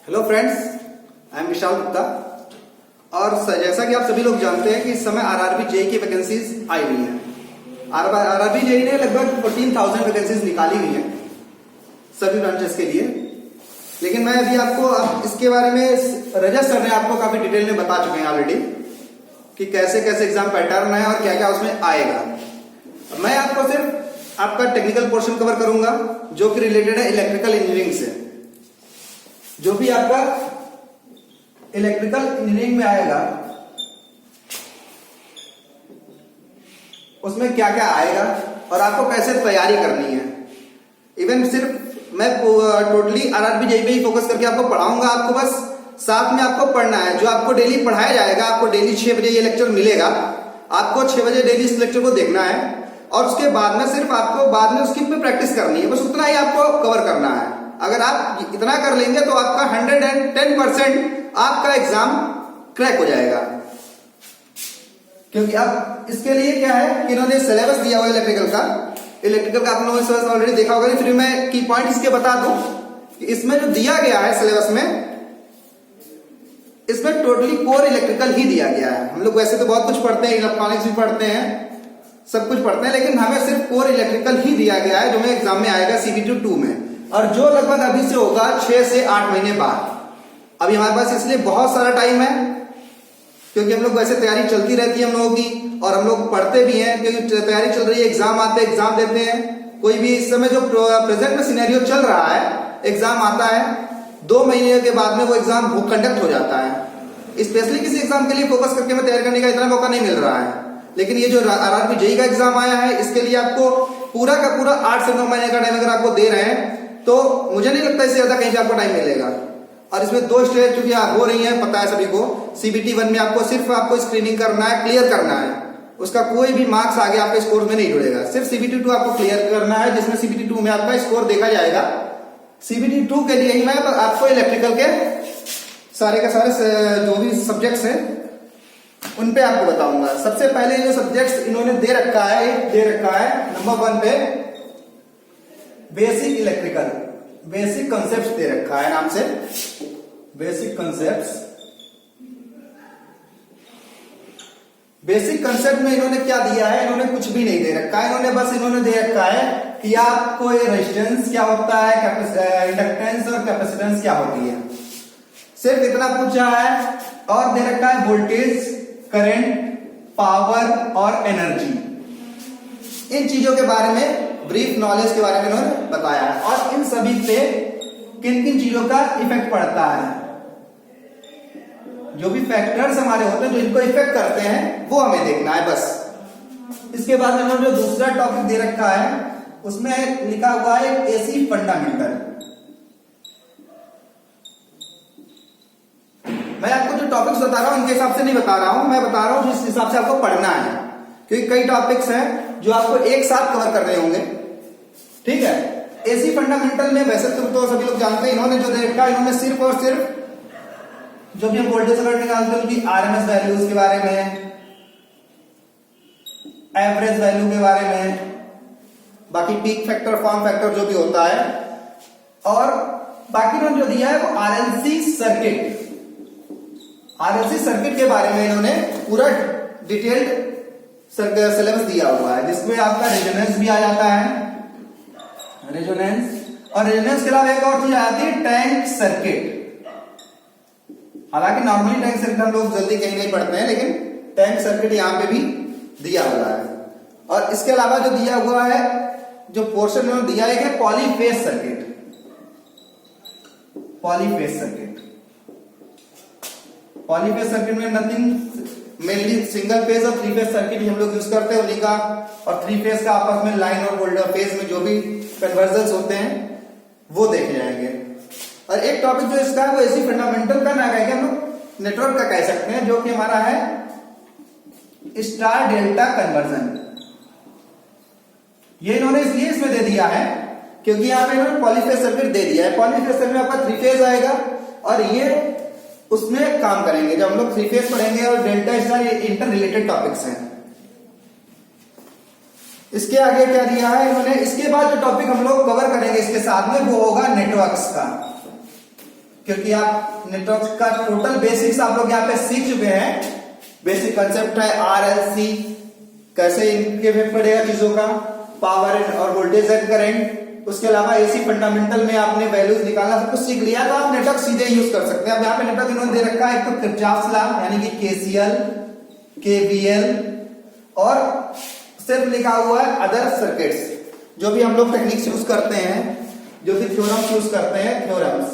Hello friends, I am Vishal Gupta. और जैसा कि आप सभी लोग जानते हैं कि इस समय आरआरबी जेईई की वैकेंसीज आई हुई हैं। आरआरबी जेईई ने लगभग 14,000 वैकेंसीज निकाली हुई हैं सभी ब्रांचेस के लिए। लेकिन मैं अभी आपको इसके बारे में रजत सर ने आपको काफी डिटेल में बता चुके हैं ऑलरेडी कि कैसे कैसे एग्जाम पैटर्न है और क्या क्या उसमें आएगा। मैं आपको सिर्फ आपका टेक्निकल पोर्शन कवर करूंगा जो कि रिलेटेड है इलेक्ट्रिकल इंजीनियरिंग से। जो भी आपका इलेक्ट्रिकल इंजीनियरिंग में आएगा उसमें क्या क्या आएगा और आपको कैसे तैयारी करनी है। इवन सिर्फ मैं टोटली आरआरबी जेईई पे ही फोकस करके आपको पढ़ाऊंगा। आपको बस साथ में आपको पढ़ना है। जो आपको डेली पढ़ाया जाएगा, आपको डेली 6 बजे ये लेक्चर मिलेगा। आपको 6 बजे डेली इस लेक्चर को देखना है और उसके बाद में सिर्फ आपको बाद में उसकी पे प्रैक्टिस करनी है। बस उतना ही आपको कवर करना है। अगर आप इतना कर लेंगे तो आपका 110% आपका एग्जाम क्रैक हो जाएगा। क्योंकि अब इसके लिए क्या है कि इन्होंने सिलेबस दिया हुआ है इलेक्ट्रिकल का आप लोगों ने ऑलरेडी देखा होगा। फिर मैं की पॉइंट इसके बता दूं कि इसमें जो दिया गया है सिलेबस में, इसमें टोटली कोर इलेक्ट्रिकल ही दिया गया है। हम लोग वैसे तो बहुत कुछ पढ़ते हैं, इलेक्ट्रॉनिक्स भी पढ़ते हैं, सब कुछ पढ़ते हैं, लेकिन हमें सिर्फ कोर इलेक्ट्रिकल ही दिया गया है जो में एग्जाम में आएगा CBT 2 में, और जो लगभग अभी से होगा 6 से 8 महीने बाद। अभी हमारे पास इसलिए बहुत सारा टाइम है क्योंकि हम लोग वैसे तैयारी चलती रहती है हम लोगों की, और हम लोग पढ़ते भी हैं क्योंकि तैयारी चल रही है। एग्जाम आते हैं, एग्जाम देते हैं। कोई भी इस समय जो प्रेजेंट में सिनेरियो चल रहा है, एग्जाम आता है 2 महीने के बाद में वो एग्जाम कंडक्ट हो जाता है। स्पेशली किसी एग्जाम के लिए फोकस करके मैं तैयारी करने का इतना मौका नहीं मिल रहा है। लेकिन ये जो आरआरबी जेईई का एग्जाम आया है, इसके लिए आपको पूरा का पूरा 8 से 9 महीने का टाइम अगर आपको दे रहे हैं तो मुझे नहीं लगता इससे ज्यादा कहीं पे आपको टाइम मिलेगा। और इसमें 2 स्टेज चूंकि हो रही है, पता है सभी को। CBT 1 में आपको सिर्फ स्क्रीनिंग करना है, क्लियर करना है। उसका कोई भी मार्क्स आगे आपके स्कोर में नहीं जुड़ेगा। सिर्फ CBT 2 आपको क्लियर करना है, जिसमें CBT 2 में आपका स्कोर देखा जाएगा। CBT 2 के लिए ही मैं आपको इलेक्ट्रिकल के सारे के सारे जो भी सब्जेक्ट्स हैं उन पे आपको बताऊंगा। सबसे पहले जो सब्जेक्ट्स इन्होंने दे रखा है नंबर 1 पे बेसिक इलेक्ट्रिकल, बेसिक कॉन्सेप्ट्स दे रखा है नाम से, बेसिक कॉन्सेप्ट्स। बेसिक कॉन्सेप्ट में इन्होंने क्या दिया है? इन्होंने कुछ भी नहीं दे रखा है। इन्होंने दे रखा है कि आपको ये रेजिस्टेंस क्या होता है, इंडक्टेंस और कैपेसिटेंस क्या होती है, सिर्फ इतना पूछा है। और दे रखा है वोल्टेज, करंट, पावर और एनर्जी। इन चीजों के बारे में ब्रीफ नॉलेज के बारे में इन्होंने बताया है, और इन सभी पे किन किन चीजों का इफेक्ट पड़ता है। जो भी फैक्टर्स हमारे होते हैं जो इनको इफेक्ट करते हैं वो हमें देखना है बस। इसके बाद इन्होंने जो दूसरा टॉपिक दे रखा है उसमें लिखा हुआ है AC फंडामेंटल। मैं आपको जो टॉपिक्स बता रहा हूं उनके हिसाब से नहीं बता रहा हूं, मैं बता रहा हूं जिस हिसाब से आपको पढ़ना है, क्योंकि कई टॉपिक्स हैं जो आपको एक साथ कवर करने होंगे। ठीक है। AC फंडामेंटल में वैसे तो सभी लोग जानते हैं, इन्होंने जो दे रखा है, इन्होंने सिर्फ और सिर्फ जो भी हम वोल्टेज करंट निकालते हैं उनकी RMS वैल्यूज के बारे में, एवरेज वैल्यू के बारे में, बाकी पीक फैक्टर, फॉर्म फैक्टर जो भी होता है, और बाकी इन्होंने जो दिया है वो RLC सर्किट के बारे में इन्होंने पूरा डिटेल्ड सिलेबस दिया हुआ है, जिसमें आपका रेजोनेंस भी आ जाता है, रेजोनेंस। और रेजोनेंस के अलावा एक और चीज आती है टैंक सर्किट। हालांकि नॉर्मली टैंक सर्किट हम लोग जल्दी कहीं नहीं पढ़ते हैं, लेकिन टैंक सर्किट यहां पे भी दिया हुआ है। और इसके अलावा जो दिया हुआ है, जो पोर्शन इन्होंने दिया है पॉलीफेज सर्किट। पॉलीफेज सर्किट में नथिंग, मेनली सिंगल फेज और 3 फेज सर्किट ही हम लोग यूज करते हैं उन्हीं का। और 3 फेज का आपस में लाइन और वोल्टेज फेज में जो भी कन्वर्जन्स होते हैं वो देखे जाएंगे। और एक टॉपिक जो इसका है वो AC फंडामेंटल का ना कहेंगे हम लोग नेटवर्क का कह सकते हैं, जो कि हमारा है स्टार डेल्टा कन्वर्जन। ये इन्होंने इसलिए इसमें दे दिया है क्योंकि यहाँ पे इन्होंने पॉलीफेज सर्किट दे दिया है। पॉलीफेज सर्किट में आपका 3 फेज आएगा और ये उसमें काम करेंगे। जब हम लोग 3 फेज पढ़ेंगे और डेल्टा स्टार, ये इंटर रिलेटेड टॉपिक्स हैं। इसके आगे क्या दिया है इन्होंने? इसके बाद जो टॉपिक हम लोग कवर करेंगे इसके साथ में वो होगा नेटवर्क्स का। क्योंकि आप नेटवर्क का टोटल बेसिक्स आप लोग यहाँ पे सीख चुके हैं। बेसिक कंसेप्ट है RLC, कैसे इनके में पड़ेगा चीजों का, पावर और वोल्टेज एंड करंट, उसके अलावा AC फंडामेंटल में आपने वैल्यूज निकालना सब कुछ सीख लिया, तो आप नेटवर्क सीधे यूज कर सकते हैं। अब यहाँ पे नेटवर्क इन्होंने दे रखा है, एक तो किरचॉफ्स लॉ यानी कि KCL, KVL और सिर्फ लिखा हुआ है अदर सर्किट्स, जो भी हम लोग टेक्निक्स यूज करते हैं, जो भी थ्योरम्स यूज करते हैं, थ्योरम्स।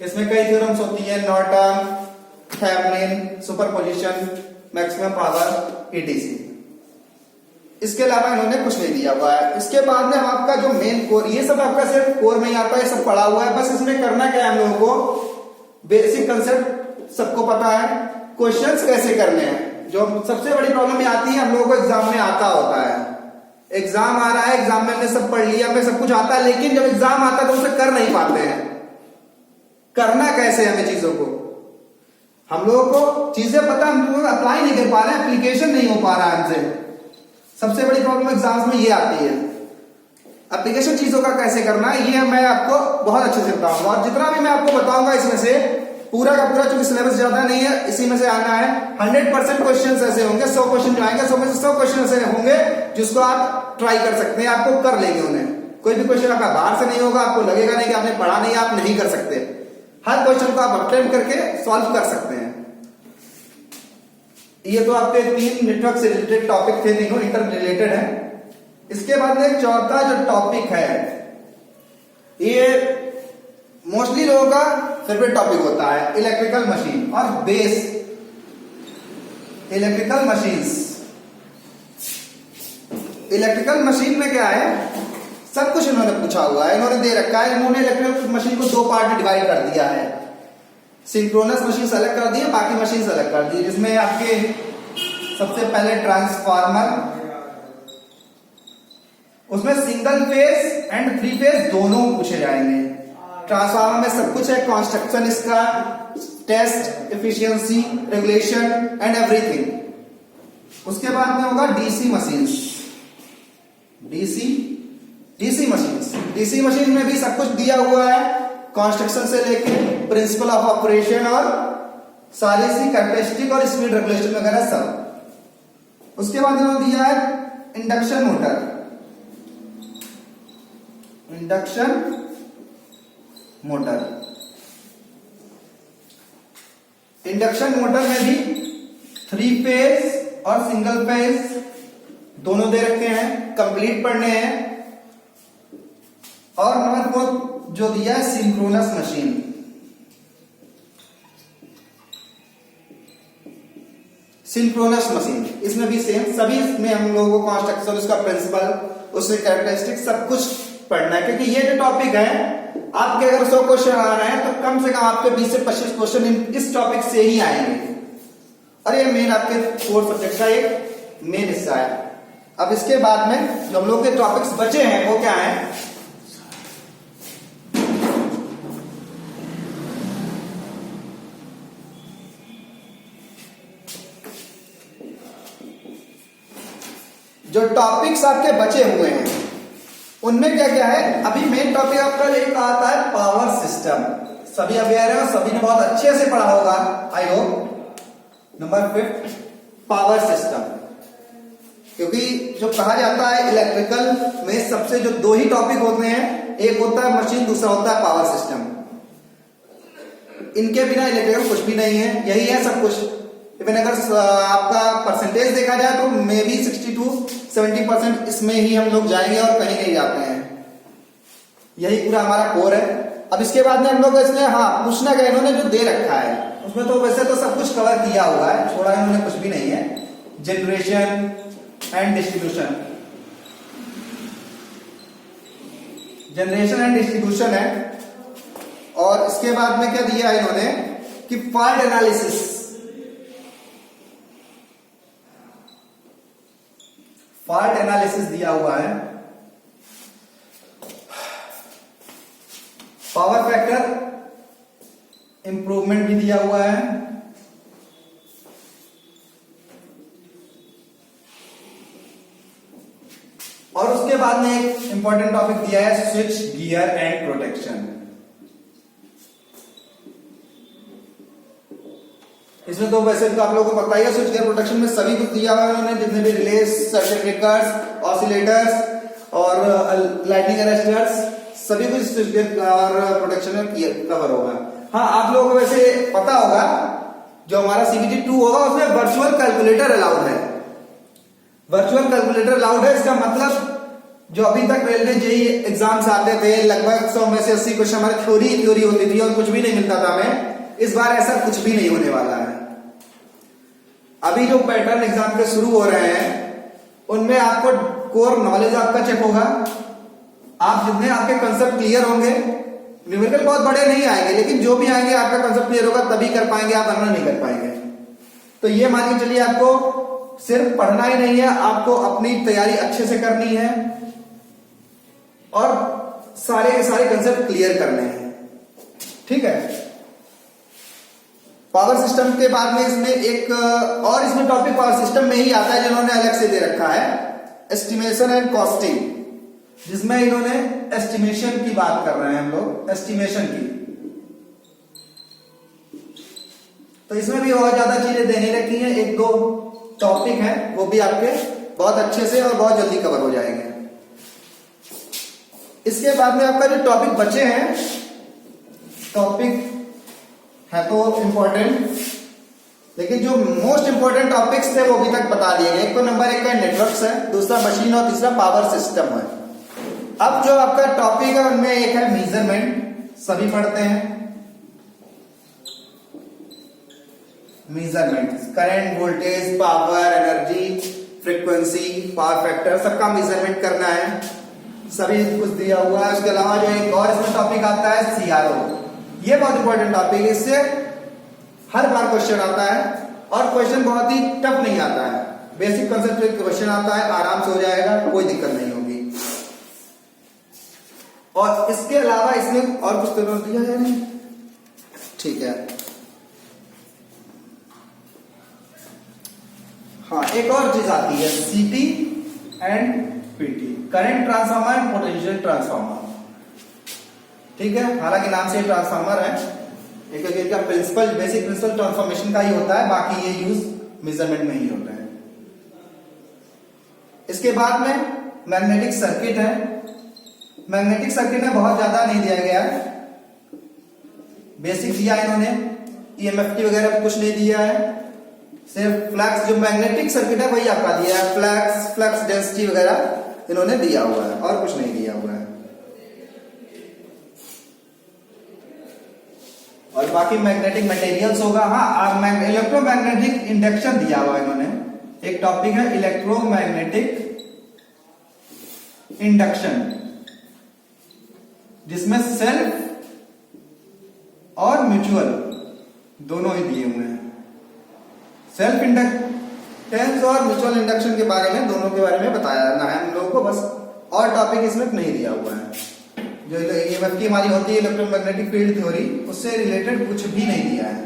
इसमें कई थ्योरम्स होती है, Norton, Thevenin, superposition, maximum power, ETC। इसके अलावा इन्होंने कुछ नहीं दिया हुआ है। इसके बाद में आपका जो मेन कोर, ये सब आपका सिर्फ कोर में ही आता है, सब पढ़ा हुआ है। बस इसमें करना क्या है, हम लोगों को बेसिक कंसेप्ट सबको पता है, क्वेश्चंस कैसे करने हैं। जो सबसे बड़ी प्रॉब्लम ये आती है, हम लोगों को एग्जाम में आता होता है, एग्जाम आ रहा है, एग्जाम में हमने सब पढ़ लिया, हमें सब कुछ आता है, लेकिन जब एग्जाम आता है तो उसे कर नहीं पाते हैं। करना कैसे हमें चीजों को, हम लोगों को चीजें पता, हम लोग अप्लाई नहीं कर पा रहे हैं, एप्लीकेशन नहीं हो पा रहा है हमसे। सबसे बड़ी प्रॉब्लम एग्जाम्स में ये आती है, एप्लीकेशन चीजों का कैसे करना है, ये मैं आपको बहुत अच्छे से बताऊंगा। और जितना भी मैं आपको बताऊंगा इसमें से पूरा का पूरा, चूंकि सिलेबस ज्यादा नहीं है, इसी में से आना है। 100% क्वेश्चन ऐसे होंगे, 100 क्वेश्चन जो आएंगे 100 में से 100 क्वेश्चन ऐसे होंगे जिसको आप ट्राई कर सकते हैं, आपको कर लेंगे उन्हें। कोई भी क्वेश्चन आपका बाहर से नहीं होगा, आपको लगेगा नहीं कि आपने पढ़ा नहीं, आप नहीं कर सकते। हर क्वेश्चन को आप अटेम्प्ट करके सॉल्व कर सकते हैं। ये तो आपके 3 नेटवर्क से रिलेटेड टॉपिक थे, तीनों इंटर रिलेटेड है। इसके बाद में चौथा जो टॉपिक है, ये मोस्टली लोगों का फेवरेट टॉपिक होता है, इलेक्ट्रिकल मशीन और base electrical machines. Electrical machine में क्या है, सब कुछ इन्होंने पूछा हुआ है, इन्होंने दे रखा है। इन्होंने इलेक्ट्रिकल मशीन को 2 पार्ट में डिवाइड कर दिया है, सिंक्रोनस मशीन अलग कर दी है, बाकी मशीन अलग कर दी है। जिसमें आपके सबसे पहले ट्रांसफार्मर, उसमें सिंगल फेज एंड 3 फेज दोनों पूछे जाएंगे। ट्रांसफार्मर में सब कुछ है, कंस्ट्रक्शन इसका, test, efficiency, regulation and everything. उसके बाद में होगा डीसी मशीन्स। डीसी मशीन में भी सब कुछ दिया हुआ है, कंस्ट्रक्शन से लेके प्रिंसिपल ऑफ ऑपरेशन और सारी सी कैरेक्टरिस्टिक और स्पीड रेगुलेशन वगैरह सब। उसके बाद इन्होंने दिया है इंडक्शन मोटर। इंडक्शन मोटर में भी 3 फेज और सिंगल फेज दोनों दे रखे हैं, कंप्लीट पढ़ने हैं। और नंबर 4 जो दिया है सिंक्रोनस मशीन। सिंक्रोनस मशीन इसमें भी सेम, सभी इसमें हम लोगों को कंस्ट्रक्शन, उसका प्रिंसिपल, उसके कैरेक्टरिस्टिक सब कुछ पढ़ना है। क्योंकि ये जो टॉपिक है, आपके अगर 100 क्वेश्चन आ रहे हैं तो कम से कम आपके 20 से 25 क्वेश्चन इस टॉपिक से ही आएंगे। और ये मेन आपके 4 सब्जेक्ट का एक मेन हिस्सा है। अब इसके बाद में जो हम लोग के टॉपिक्स बचे हैं वो क्या है, जो टॉपिक्स आपके बचे हुए हैं उनमें क्या क्या है। अभी मेन टॉपिक आपका एक आता है पावर सिस्टम। सभी अवेयर हैं और सभी ने बहुत अच्छे से पढ़ा होगा, I hope. Number 5 power system. क्योंकि जो कहा जाता है इलेक्ट्रिकल में सबसे जो 2 ही टॉपिक होते हैं, एक होता है मशीन, दूसरा होता है पावर सिस्टम। इनके बिना इलेक्ट्रिकल कुछ भी नहीं है, यही है सब कुछ। इवन अगर आपका परसेंटेज देखा जाए तो मे बी 60 to 70% इसमें ही हम लोग जाएंगे और कहीं नहीं जाते हैं। यही पूरा हमारा कोर है। अब इसके बाद में हम लोग इसमें पूछना क्या, इन्होंने जो दे रखा है उसमें तो वैसे तो सब कुछ कवर किया हुआ है, छोड़ा इन्होंने कुछ भी नहीं है। जनरेशन एंड डिस्ट्रीब्यूशन है। और इसके बाद में क्या दिया है इन्होंने कि फॉल्ट एनालिसिस। फॉल्ट एनालिसिस दिया हुआ है। पावर फैक्टर इंप्रूवमेंट भी दिया हुआ है। और उसके बाद में एक इंपॉर्टेंट टॉपिक दिया है स्विच गियर एंड प्रोटेक्शन। इसमें तो वैसे तो आप लोगों को पता ही है, स्विच गियर प्रोटेक्शन में सभी कुछ दिया हुआ है उन्होंने, जितने भी रिलेस, सर्किट ब्रेकर्स, ऑसिलेटर्स और लाइटनिंग अरेस्टर्स, सभी कुछ स्विच गियर और प्रोटेक्शन में कवर होगा। हाँ, आप लोगों को वैसे पता होगा जो हमारा CBT 2 होगा उसमें वर्चुअल कैलकुलेटर अलाउड है। वर्चुअल कैलकुलेटर अलाउड है, इसका मतलब जो अभी तक रेलवे जेईई एग्जाम्स आते थे लगभग 100 में से 80 क्वेश्चन हमारे थ्योरी होती थी और कुछ भी नहीं मिलता था हमें, इस बार ऐसा कुछ भी नहीं होने वाला है। अभी जो पैटर्न एग्जाम के शुरू हो रहे हैं उनमें आपको कोर नॉलेज आपका चेक होगा, आप जितने आपके कंसेप्ट क्लियर होंगे, न्यूमेरिकल बहुत बड़े नहीं आएंगे लेकिन जो भी आएंगे आपका कंसेप्ट क्लियर होगा तभी कर पाएंगे आप, वरना नहीं कर पाएंगे। तो ये मान के चलिए आपको सिर्फ पढ़ना ही नहीं है, आपको अपनी तैयारी अच्छे से करनी है और सारे के सारे कंसेप्ट क्लियर करने हैं, ठीक है। पावर सिस्टम के बाद में इसमें एक और इसमें टॉपिक पावर सिस्टम में ही आता है जिन्होंने अलग से दे रखा है, एस्टिमेशन एंड कॉस्टिंग, जिसमें इन्होंने एस्टिमेशन की बात कर रहे हैं हम लोग, एस्टिमेशन की। तो इसमें भी बहुत ज्यादा चीजें देनी रखी हैं, एक दो टॉपिक हैं वो भी आपके बहुत अच्छे से और बहुत जल्दी कवर हो जाएंगे। इसके बाद में आपका जो टॉपिक बचे हैं, टॉपिक है तो इंपॉर्टेंट, लेकिन जो मोस्ट इंपॉर्टेंट टॉपिक्स थे वो अभी तक बता दिए गए। एक तो नंबर 1 का नेटवर्क्स है, दूसरा मशीन और तीसरा पावर सिस्टम है। अब जो आपका टॉपिक है उनमें एक है मेजरमेंट, सभी पढ़ते हैं measurement, current, voltage, power, energy, frequency, power factor, सबका मेजरमेंट करना है, सभी कुछ दिया हुआ है। उसके अलावा जो एक और इसमें टॉपिक आता है CRO, ये बहुत इंपॉर्टेंट टॉपिक है, इससे हर बार क्वेश्चन आता है और क्वेश्चन बहुत ही टफ नहीं आता है, बेसिक कंसेप्ट क्वेश्चन आता है, आराम से हो जाएगा, कोई दिक्कत नहीं होगी। और इसके अलावा इसमें और कुछ तो दिया है नहीं, ठीक है। हाँ, एक और चीज आती है CT and PT, current transformer and potential transformer, ठीक है। हालांकि नाम से ट्रांसफार्मर है, एक का प्रिंसिपल, बेसिक प्रिंसिपल ट्रांसफॉर्मेशन का ही होता है, बाकी ये यूज मेजरमेंट में ही होता है। इसके बाद में मैग्नेटिक सर्किट है। मैग्नेटिक सर्किट में बहुत ज्यादा नहीं दिया गया है, बेसिक दिया इन्होंने, EMFT वगैरह कुछ नहीं दिया है, सिर्फ फ्लक्स, जो मैग्नेटिक सर्किट है वही आपका दिया है, फ्लक्स डेंसिटी वगैरह इन्होंने दिया हुआ है और कुछ नहीं दिया हुआ है। और बाकी मैग्नेटिक मटेरियल्स होगा। हाँ, इलेक्ट्रोमैग्नेटिक इंडक्शन दिया हुआ है इन्होंने, एक टॉपिक है इलेक्ट्रोमैग्नेटिक इंडक्शन, जिसमें सेल्फ और म्यूचुअल दोनों ही दिए हुए हैं। सेल्फ इंडक्टेंस और म्यूचुअल इंडक्शन के बारे में, दोनों के बारे में बताया जाना है हम लोगों को बस, और टॉपिक इसमें नहीं दिया हुआ है। जो EMFT हमारी होती है इलेक्ट्रोमैग्नेटिक फील्ड थ्योरी, उससे रिलेटेड कुछ भी नहीं दिया है।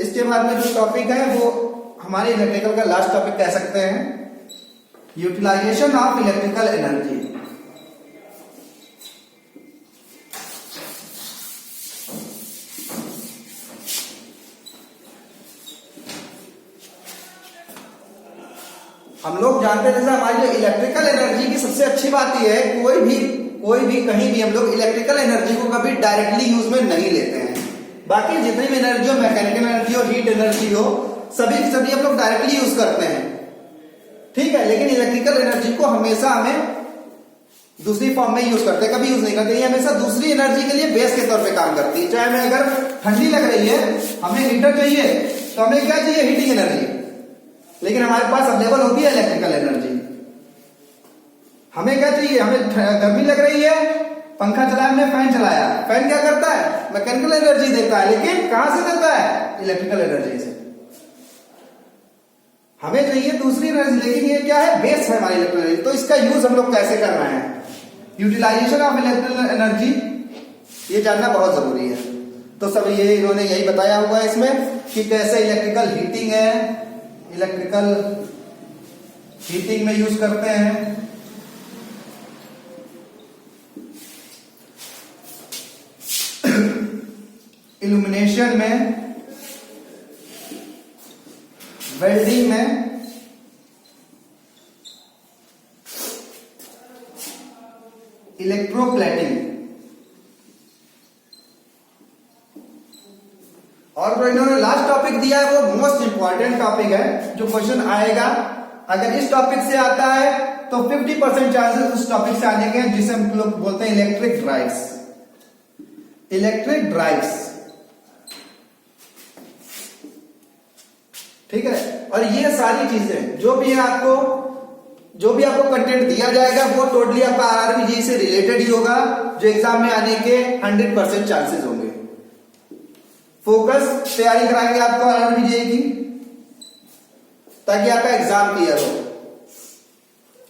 इसके बाद में जो टॉपिक है वो हमारे इलेक्ट्रिकल का लास्ट टॉपिक कह सकते हैं, यूटिलाइजेशन ऑफ इलेक्ट्रिकल एनर्जी। हम लोग जानते हैं जैसे हमारी जो इलेक्ट्रिकल एनर्जी की सबसे अच्छी बात यह है, कोई भी कहीं भी हम लोग इलेक्ट्रिकल एनर्जी को कभी डायरेक्टली यूज में नहीं लेते हैं। बाकी जितनी भी एनर्जी हो, मैकेनिकल एनर्जी हो, हीट एनर्जी हो, सभी हम लोग डायरेक्टली यूज करते हैं, ठीक है। लेकिन इलेक्ट्रिकल एनर्जी को हमेशा हमें दूसरी फॉर्म में यूज करते हैं, कभी यूज नहीं करते। ये हमेशा दूसरी एनर्जी के लिए बेस के तौर पे काम करती है। चाहे हमें अगर ठंडी लग रही है, हमें हीटर चाहिए, तो हमें क्या चाहिए, हीटिंग एनर्जी, लेकिन हमारे पास अवेलेबल होती है इलेक्ट्रिकल एनर्जी। हमें क्या चाहिए, हमें गर्मी लग रही है, पंखा चलाया, हमने फैन चलाया, फैन क्या करता है, मैकेनिकल एनर्जी देता है, लेकिन कहां से देता है, इलेक्ट्रिकल एनर्जी से। हमें चाहिए दूसरी एनर्जी, लेकिन ये क्या है, बेस है हमारी इलेक्ट्रिकल एनर्जी। तो इसका यूज हम लोग कैसे कर रहे हैं, यूटिलाइजेशन ऑफ इलेक्ट्रिकल एनर्जी, ये जानना बहुत जरूरी है। तो सब ये इन्होंने यही बताया हुआ है इसमें कि कैसे इलेक्ट्रिकल हीटिंग है, इलेक्ट्रिकल हीटिंग में यूज करते हैं, इल्यूमिनेशन में, वेल्डिंग में इलेक्ट्रोप्लेटिंग, और जो इन्होंने लास्ट टॉपिक दिया है वो मोस्ट इंपॉर्टेंट टॉपिक है, जो क्वेश्चन आएगा अगर इस टॉपिक से आता है तो 50% चांसेस उस टॉपिक से आने के, जिसे हम लोग बोलते हैं इलेक्ट्रिक ड्राइव्स। इलेक्ट्रिक ड्राइव्स, ठीक है। और ये सारी चीजें जो भी आपको कंटेंट दिया जाएगा वो टोटली आपका आरआरबी से रिलेटेड ही होगा, जो एग्जाम में आने के 100% चांसेस होंगे। फोकस तैयारी कराएंगे आपको आरआरबी की, ताकि आपका एग्जाम क्लियर हो।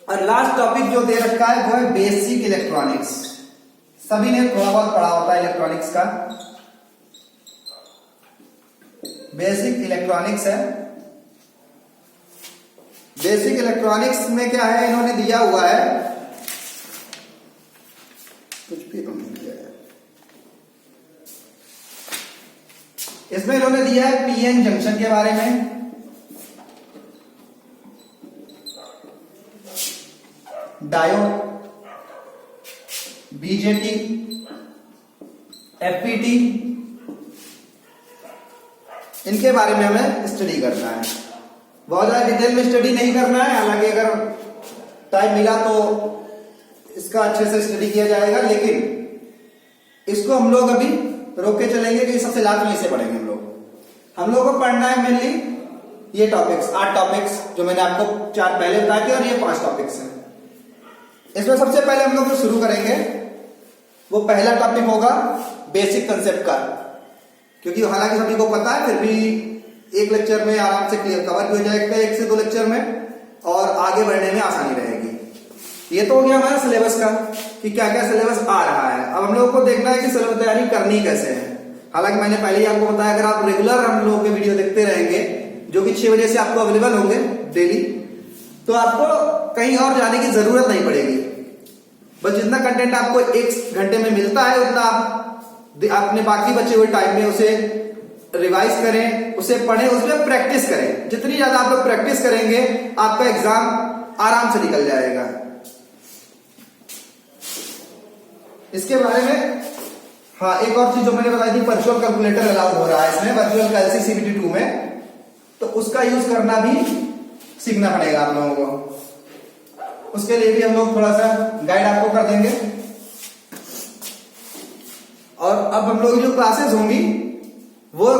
और लास्ट टॉपिक जो दे रखा है वो है बेसिक इलेक्ट्रॉनिक्स। सभी ने थोड़ा बहुत पढ़ा होता है इलेक्ट्रॉनिक्स का, बेसिक इलेक्ट्रॉनिक्स है। बेसिक इलेक्ट्रॉनिक्स में क्या है, इन्होंने दिया हुआ है, कुछ भी नहीं दिया है इसमें। इन्होंने दिया है पीएन जंक्शन के बारे में, डायोड, बीजेटी, एफपीटी, इनके बारे में हमें स्टडी करना है। बहुत ज्यादा डिटेल में स्टडी नहीं करना है, हालांकि अगर टाइम मिला तो इसका अच्छे से स्टडी किया जाएगा, लेकिन इसको हम लोग अभी रोक के चलेंगे कि सबसे लास्ट में इसे पढ़ेंगे हम लोगों को पढ़ना है मेनली ये टॉपिक्स, 8 टॉपिक्स जो मैंने आपको 4 पहले बताए थे, और ये 5 टॉपिक्स हैं। इसमें सबसे पहले हम लोग जो शुरू करेंगे वो पहला टॉपिक होगा बेसिक कंसेप्ट का, क्योंकि हालांकि सभी को पता है, फिर भी एक लेक्चर में आराम से क्लियर कवर भी हो जाएगा, 1 से 2 लेक्चर में, और आगे बढ़ने में आसानी रहेगी। ये तो हो गया हमारा सिलेबस का कि क्या क्या सिलेबस आ रहा है। अब हम लोगों को देखना है कि सिलेबस तैयारी करनी कैसे है। हालांकि मैंने पहले ही आपको बताया, अगर आप रेगुलर हम लोगों के वीडियो देखते रहेंगे, जो कि 6 बजे से आपको अवेलेबल होंगे डेली, तो आपको कहीं और जाने की जरूरत नहीं पड़ेगी। बस जितना कंटेंट आपको 1 घंटे में मिलता है, उतना आप अपने बाकी बचे हुए टाइम में उसे रिवाइज करें, उसे पढ़ें, उसमें प्रैक्टिस करें। जितनी ज्यादा आप लोग प्रैक्टिस करेंगे, आपका एग्जाम आराम से निकल जाएगा। इसके बारे में हाँ, एक और चीज जो मैंने बताई थी, वर्चुअल कैलकुलेटर अलाउड हो रहा है इसमें, वर्चुअल कैलसी सीबीटी 2 में, तो उसका यूज करना भी सीखना पड़ेगा आप लोगों को। उसके लिए भी हम लोग थोड़ा सा गाइड आपको कर देंगे। और अब हम लोग जो क्लासेस होंगी वो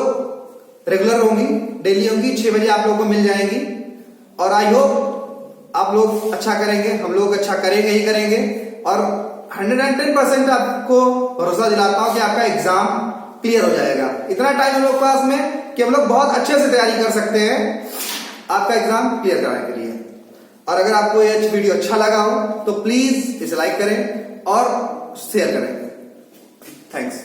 रेगुलर होंगी, डेली होंगी, 6 बजे आप लोगों को मिल जाएंगी। और आई होप आप लोग अच्छा करेंगे, हम लोग अच्छा करेंगे ही करेंगे, और 110% आपको भरोसा दिलाता हूं कि आपका एग्जाम क्लियर हो जाएगा। इतना टाइम हम लोग पास में कि हम लोग बहुत अच्छे से तैयारी कर सकते हैं आपका एग्जाम क्लियर कराने के लिए। और अगर आपको ये वीडियो अच्छा लगा हो तो प्लीज इसे लाइक करें और शेयर करें। थैंक्स।